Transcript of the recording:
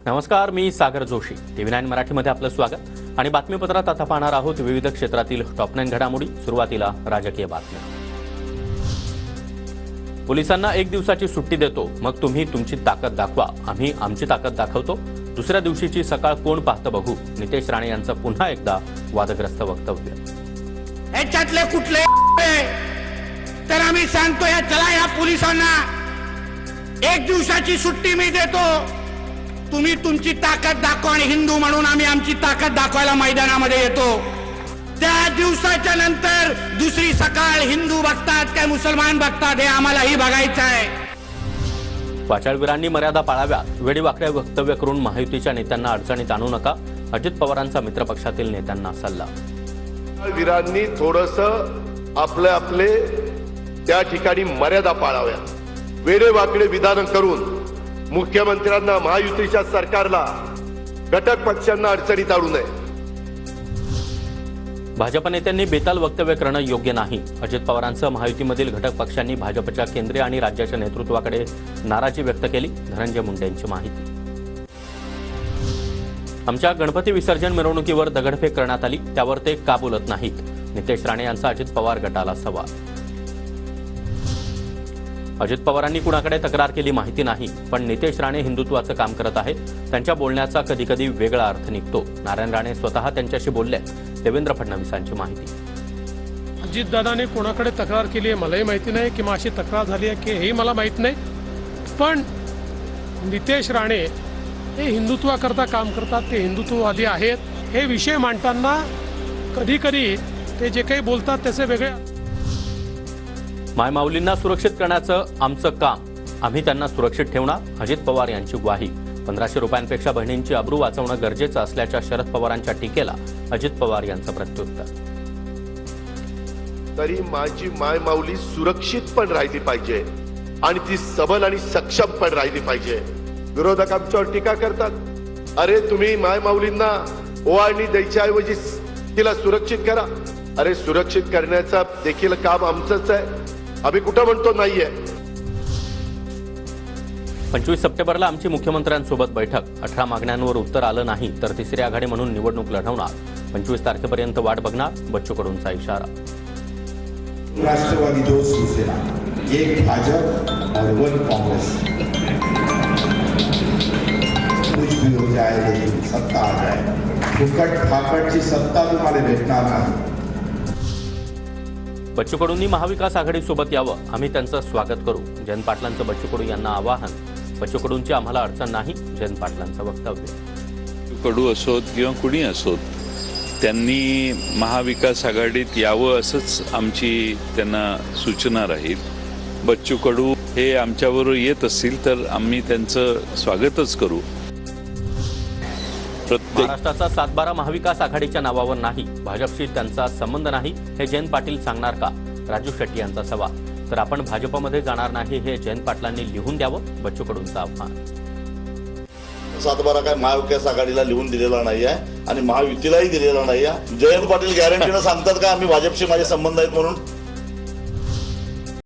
नमस्कार, मी सागर जोशी. TV9 मराठीमध्ये आपलं स्वागत आणि बातमीपत्रात आता पाहणार आहोत विविध क्षेत्रातील टॉप 9 घडामोडी. सुरुवातीला राजकीय बातम्या. पोलिसांना 1 दिवसाची सुट्टी देतो, मग तुम्ही तुमची ताकद दाखवा, आम्ही आमची ताकद दाखवतो. दुसऱ्या दिवशीची सकाळ कोण पाहतं बघू. नितेश राणे यांचं पुन्हा एकदा वादग्रस्त वक्तव्य. ह्याच्यातले कुठले तर आम्ही सांगतो या पोलिसांना 1 दिवसाची सुट्टी मी देतो, तुम्ही तुमची ताकद दाखवा आणि हिंदू म्हणून आम्ही आमची ताकद दाखवायला मैदानामध्ये येतो. त्या दिवसाच्या नंतर दुसरी सकाळ हिंदू बघतात काय मुसलमान बघतात हे आम्हालाही बघायचं आहे. वाचाळवीरांनी मर्यादा पाळाव्यात. वेडीवाकड्या वक्तव्य करून महायुतीच्या नेत्यांना अडचणीत आणू नका. अजित पवारांचा मित्रपक्षातील नेत्यांना सल्ला. वीरांनी थोडंसं आपले त्या ठिकाणी मर्यादा पाळाव्या. वेडेवाकडे विधान करून मुख्यमंत्र्यांना, महायुतीच्या सरकारला, घटक पक्षांना अडचणीत आणू नये. भाजप नेत्यांनी बेताल वक्तव्य करणं योग्य नाही. अजित पवारांसह महायुतीमधील घटक पक्षांनी भाजपच्या केंद्रीय आणि राज्याच्या नेतृत्वाकडे नाराजी व्यक्त केली. धनंजय मुंडे यांची माहिती. आमच्या गणपती विसर्जन मिरवणुकीवर दगडफेक करण्यात आली, त्यावर ते का बोलत नाहीत. नितेश राणे यांचा अजित पवार गटाला सवाल. अजित पवारांनी कुणाकडे तक्रार केली माहिती नाही, पण नितेश राणे हिंदुत्वाचं काम करत आहेत. त्यांच्या बोलण्याचा कधी कधी वेगळा अर्थ निघतो. नारायण राणे स्वतः त्यांच्याशी बोलले. देवेंद्र फडणवीसांची माहिती. अजितदादांनी कोणाकडे तक्रार केली आहे मलाही माहिती नाही, किंवा अशी तक्रार झाली आहे की हेही मला माहीत नाही. पण नितेश राणे हे हिंदुत्वाकरता काम करतात, ते हिंदुत्ववादी आहेत. हे विषय मांडताना कधी कधी ते जे काही बोलतात त्याचे वेगळे. मायमाऊलींना सुरक्षित करण्याचं आमचं काम, आम्ही त्यांना सुरक्षित ठेवणार. अजित पवार यांची ग्वाही. 1500 रुपयांपेक्षा बहिणींची अब्रू वाचवणं गरजेचं असल्याच्या शरद पवारांच्या टीकेला अजित पवार यांचं प्रत्युत्तर. तरी माझी मायमाऊली सुरक्षित पण राहिली पाहिजे आणि ती सबल आणि सक्षम पण राहिली पाहिजे. विरोधक आमच्यावर टीका करतात, अरे तुम्ही मायमाऊलींना ओवाळणी द्यायच्या ऐवजी तिला सुरक्षित करा. अरे सुरक्षित करण्याचा देखील काम आमचंच आहे, आम्ही कुठं म्हणतो नाहीये. 25 सप्टेंबरला आमची मुख्यमंत्र्यांसोबत बैठक. 18 मागण्यांवर उत्तर आलं नाही तर तिसरी आघाडी म्हणून निवडणूक लढवणार. 25 तारखेपर्यंत वाट बघणार. बच्चू कडूंचा इशारा. राष्ट्रवादी 2 शिवसेना, 1 भाजप और 1 कांग्रेस. कुछ भी हो जाए लेकिन सत्ता आ जाए. फुकट फाकटची सत्ता तुम्हाला भेटणार नाही. बच्चू कडूंनी महाविकास आघाडीसोबत यावं, आम्ही त्यांचं स्वागत करू. जयंत पाटलांचं बच्चू कडू यांना आवाहन. बच्चू कडूंची आम्हाला अडचण नाही. जयंत पाटलांचं वक्तव्य. कडू असोत किंवा कुणी असोत, त्यांनी महाविकास आघाडीत यावं असंच आमची त्यांना सूचना राहील. बच्चू कडू हे आमच्याबरोबर येत असतील तर आम्ही त्यांचं स्वागतच करू. महाराष्ट्राचा 7-12 महाविकास आघाडीच्या नावावर नाही, भाजपशी त्यांचा संबंध नाही, हे जयंत पाटील सांगणार का. राजू शेट्टी यांचा सवाल. तर आपण भाजपमध्ये जाणार नाही हे जयंत पाटलांनी लिहून द्यावं. बच्चू कडूंचं आव्हान. 7-12 काय महाविकास आघाडीला लिहून दिलेला नाही आहे आणि महायुतीलाही दिलेला नाही आहे. जयंत पाटील गॅरंटीनं सांगतात का आम्ही भाजपशी माझे संबंध आहेत म्हणून.